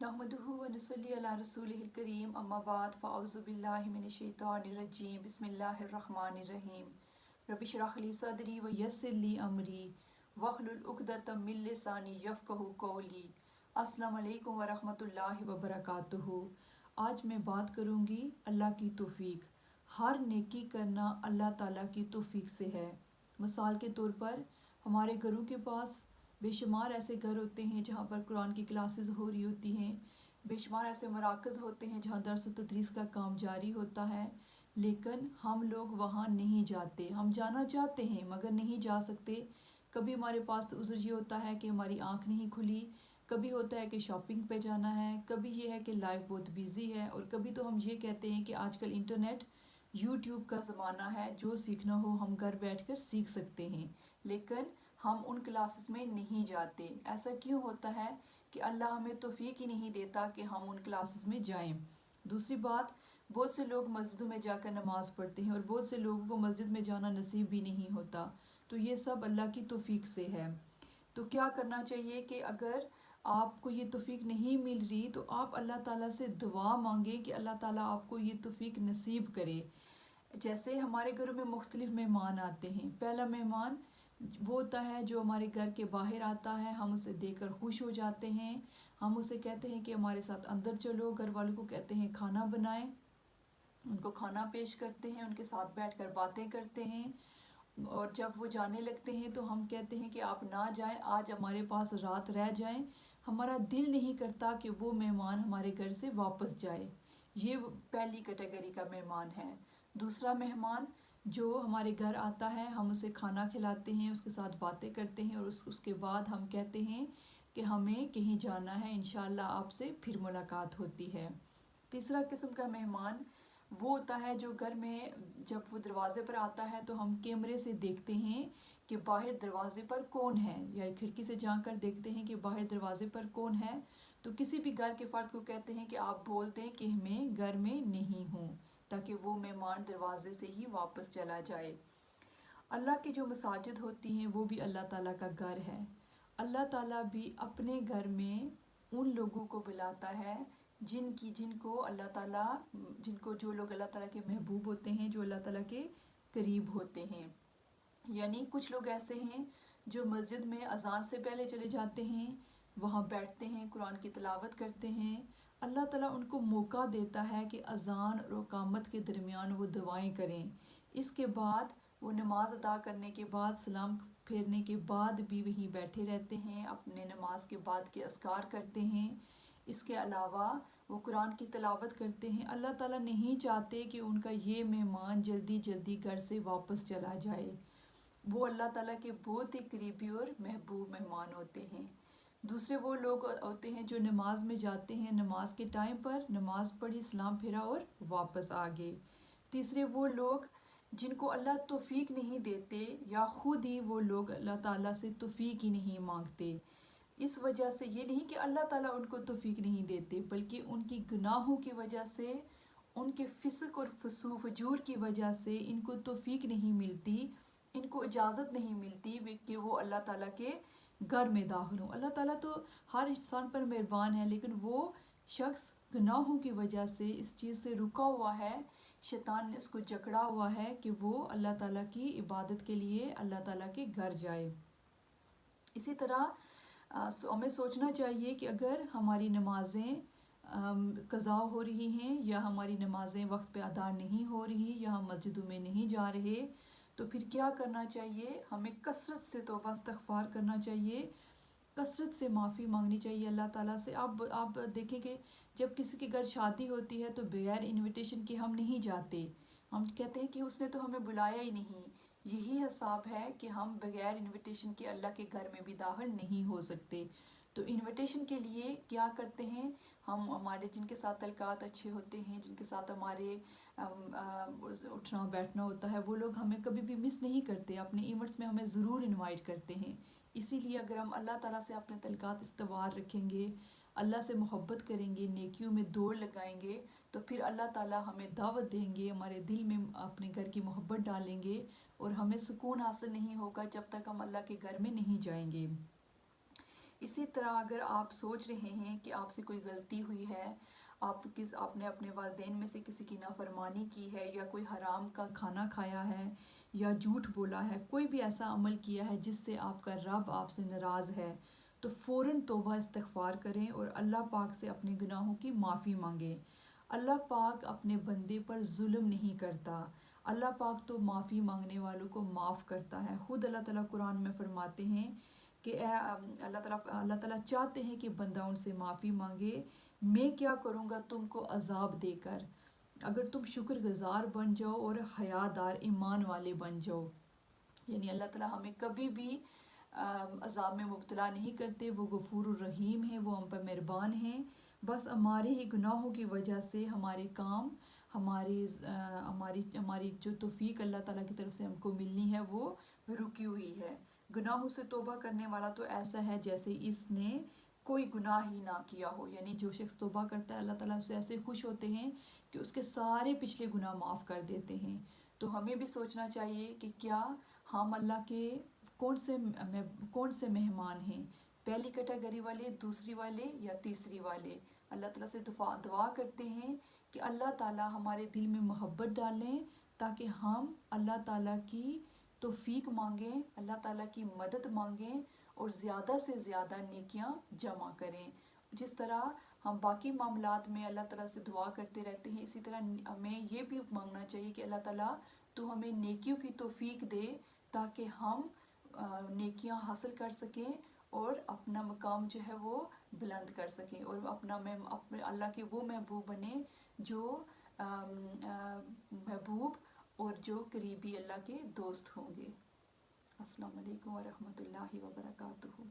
नहमदुहु व नुसल्ली अला रसूलिहिल करीम अम्मा बाद फ़अऊज़ु बिल्लाहि मिनश शैतानिर रजीम बिस्मिल्लाहिर रहमानिर रहीम रब्बि इश्रह ली सदरी व यस्सिर ली अमरी वहलुल उक़दतम मिन लिसानी यफ़क़हू क़ौली। अस्सलामु अलैकुम व रहमतुल्लाहि व बरकातुहू। आज मैं बात करूँगी अल्लाह की तौफ़ीक। हर नेकी करना अल्लाह ताला की तौफ़ीक से है। मिसाल के तौर पर हमारे घरों के पास बेशुमार ऐसे घर होते हैं जहाँ पर कुरान की क्लासेस हो रही होती हैं, बेशुमार ऐसे मराकज़ होते हैं जहाँ दर्स व तदरीस का काम जारी होता है, लेकिन हम लोग वहाँ नहीं जाते। हम जाना चाहते हैं मगर नहीं जा सकते। कभी हमारे पास उज़्र ये होता है कि हमारी आँख नहीं खुली, कभी होता है कि शॉपिंग पे जाना है, कभी ये है कि लाइफ बहुत बिज़ी है, और कभी तो हम ये कहते हैं कि आजकल इंटरनेट यूट्यूब का ज़माना है, जो सीखना हो हम घर बैठकर सीख सकते हैं, लेकिन हम उन क्लासेस में नहीं जाते। ऐसा क्यों होता है कि अल्लाह हमें तौफीक ही नहीं देता कि हम उन क्लासेस में जाएं। दूसरी बात, बहुत से लोग मस्जिदों में जाकर नमाज़ पढ़ते हैं और बहुत से लोगों को मस्जिद में जाना नसीब भी नहीं होता। तो ये सब अल्लाह की तौफीक से है। तो क्या करना चाहिए कि अगर आपको ये तौफीक नहीं मिल रही तो आप अल्लाह ताला से दुआ मांगे कि अल्लाह ताला आपको ये तौफीक नसीब करे। जैसे हमारे घरों में मुख्तलिफ मेहमान आते हैं। पहला मेहमान वो होता है जो हमारे घर के बाहर आता है, हम उसे देखकर खुश हो जाते हैं, हम उसे कहते हैं कि हमारे साथ अंदर चलो, घर वालों को कहते हैं खाना बनाएं, उनको खाना पेश करते हैं, उनके साथ बैठकर बातें करते हैं, और जब वो जाने लगते हैं तो हम कहते हैं कि आप ना जाएं, आज हमारे पास रात रह जाएं। हमारा दिल नहीं करता कि वो मेहमान हमारे घर से वापस जाए। ये पहली कैटेगरी का मेहमान है। दूसरा मेहमान जो हमारे घर आता है, हम उसे खाना खिलाते हैं, उसके साथ बातें करते हैं, और उसके बाद हम कहते हैं कि हमें कहीं जाना है, इंशाल्लाह आपसे फिर मुलाकात होती है। तीसरा किस्म का मेहमान वो होता है जो घर में जब वो दरवाज़े पर आता है तो हम कैमरे से देखते हैं कि बाहर दरवाज़े पर कौन है, या खिड़की से जाकर देखते हैं कि बाहर दरवाज़े पर कौन है। तो किसी भी घर के फ़र्द को कहते हैं कि आप बोल दें कि मैं घर में नहीं हूँ, ताकि वो मेहमान दरवाज़े से ही वापस चला जाए। अल्लाह की जो मसाजिद होती हैं वो भी अल्लाह ताला का घर है। अल्लाह ताला भी अपने घर में उन लोगों को बुलाता है जिनको अल्लाह ताला जिनको जो लोग अल्लाह ताला के महबूब होते हैं, जो अल्लाह ताला के करीब होते हैं। यानी कुछ लोग ऐसे हैं जो मस्जिद में अजान से पहले चले जाते हैं, वहाँ बैठते हैं, कुरान की तिलावत करते हैं। अल्लाह ताला उनको मौका देता है कि अजान और इकामत के दरमियान वो दुआएं करें। इसके बाद वो नमाज अदा करने के बाद, सलाम फेरने के बाद भी वहीं बैठे रहते हैं, अपने नमाज के बाद के अस्कार करते हैं। इसके अलावा वो कुरान की तिलावत करते हैं। अल्लाह ताला नहीं चाहते कि उनका ये मेहमान जल्दी जल्दी घर से वापस चला जाए। वो अल्लाह ताला के बहुत ही करीबी और महबूब मेहमान होते हैं। दूसरे वो लोग होते हैं जो नमाज में जाते हैं, नमाज के टाइम पर नमाज पढ़ी, सलाम फेरा और वापस आ गए। तीसरे वो लोग जिनको अल्लाह तौफीक नहीं देते, या खुद ही वो लोग अल्लाह ताला से तौफीक ही नहीं मांगते। इस वजह से ये नहीं कि अल्लाह ताला उनको तौफीक नहीं देते, बल्कि उनकी गुनाहों की वजह से, उनके फिस्क और फजूर की वजह से इनको तौफीक नहीं मिलती, इनको इजाज़त नहीं मिलती कि वो अल्लाह ताला के घर में दाखिल हों। अल्लाह ताला तो हर इंसान पर मेहरबान है, लेकिन वो शख्स गुनाहों की वजह से इस चीज़ से रुका हुआ है, शैतान ने उसको जकड़ा हुआ है कि वो अल्लाह ताला की इबादत के लिए अल्लाह ताला के घर जाए। इसी तरह हमें सोचना चाहिए कि अगर हमारी नमाज़ें क़ज़ा हो रही हैं, या हमारी नमाज़ें वक्त पे अदा नहीं हो रही, या हम मस्जिदों में नहीं जा रहे, तो फिर क्या करना चाहिए? हमें कसरत से तौबा इस्तग़फ़ार करना चाहिए, कसरत से माफ़ी मांगनी चाहिए अल्लाह ताला से। आप देखें कि जब किसी के घर शादी होती है तो बगैर इनविटेशन के हम नहीं जाते। हम कहते हैं कि उसने तो हमें बुलाया ही नहीं। यही हिसाब है कि हम बगैर इनविटेशन के अल्लाह के घर में भी दाखिल नहीं हो सकते। तो इनविटेशन के लिए क्या करते हैं हम? हमारे जिनके साथ तल्कात अच्छे होते हैं, जिनके साथ हमारे उठना बैठना होता है, वो लोग हमें कभी भी मिस नहीं करते, अपने इवेंट्स में हमें ज़रूर इनवाइट करते हैं। इसीलिए अगर हम अल्लाह ताला से अपने तल्कात इस्तवार रखेंगे, अल्लाह से मोहब्बत करेंगे, नेकियों में दौड़ लगाएंगे, तो फिर अल्लाह ताला हमें दावत देंगे, हमारे दिल में अपने घर की मोहब्बत डालेंगे, और हमें सुकून हासिल नहीं होगा जब तक हम अल्लाह के घर में नहीं जाएंगे। اسی طرح اگر آپ سوچ رہے ہیں کہ آپ سے کوئی غلطی ہوئی ہے، آپ نے اپنے والدین میں سے کسی کی نافرمانی کی ہے، یا کوئی حرام کا کھانا کھایا ہے، یا جھوٹ بولا ہے، کوئی بھی ایسا عمل کیا ہے جس سے آپ کا رب آپ سے ناراض ہے، تو فوراً توبہ استغفار کریں اور اللہ پاک سے اپنے گناہوں کی معافی مانگیں۔ اللہ پاک اپنے بندے پر ظلم نہیں کرتا، اللہ پاک تو معافی مانگنے والوں کو معاف کرتا ہے۔ خود اللہ تعالیٰ قرآن میں فرماتے ہیں کہ اللہ تعالیٰ چاہتے ہیں کہ بندہ ان سے معافی مانگے، میں کیا کروں گا تم کو عذاب دے کر، اگر تم شکر گزار بن جاؤ اور حیادار ایمان والے بن جاؤ۔ یعنی اللہ تعالیٰ ہمیں کبھی بھی عذاب میں مبتلا نہیں کرتے، وہ غفور الرحیم ہیں، وہ ہم پر مہربان ہیں۔ بس ہمارے ہی گناہوں کی وجہ سے ہمارے کام، ہماری جو توفیق اللہ تعالیٰ کی طرف سے ہم کو ملنی ہے وہ رکی ہوئی ہے۔ گناہوں سے توبہ کرنے والا تو ایسا ہے جیسے اس نے کوئی گناہ ہی نہ کیا ہو، یعنی جو شخص توبہ کرتا ہے اللہ تعالیٰ اس سے ایسے خوش ہوتے ہیں کہ اس کے سارے پچھلے گناہ معاف کر دیتے ہیں۔ تو ہمیں بھی سوچنا چاہیے کہ کیا ہم اللہ کے کون سے مہمان ہیں، پہلی کیٹیگری والے، دوسری والے، یا تیسری والے۔ اللہ تعالیٰ سے دعا کرتے ہیں کہ اللہ تعالیٰ ہمارے دل میں محبت ڈالیں تاکہ ہم اللہ تعالیٰ کی توفیق مانگیں، اللہ تعالیٰ کی مدد مانگیں اور زیادہ سے زیادہ نیکیاں جمع کریں۔ جس طرح ہم باقی معاملات میں اللہ تعالیٰ سے دعا کرتے رہتے ہیں، اسی طرح ہمیں یہ بھی مانگنا چاہیے کہ اللہ تعالیٰ تو ہمیں نیکیوں کی توفیق دے تاکہ ہم نیکیاں حاصل کر سکیں اور اپنا مقام جو ہے وہ بلند کر سکیں، اور اپنے اللہ کے وہ محبوب بنیں جو محبوب اور جو قریبی اللہ کے دوست ہوں گے۔ السلام علیکم ورحمۃ اللہ وبرکاتہ۔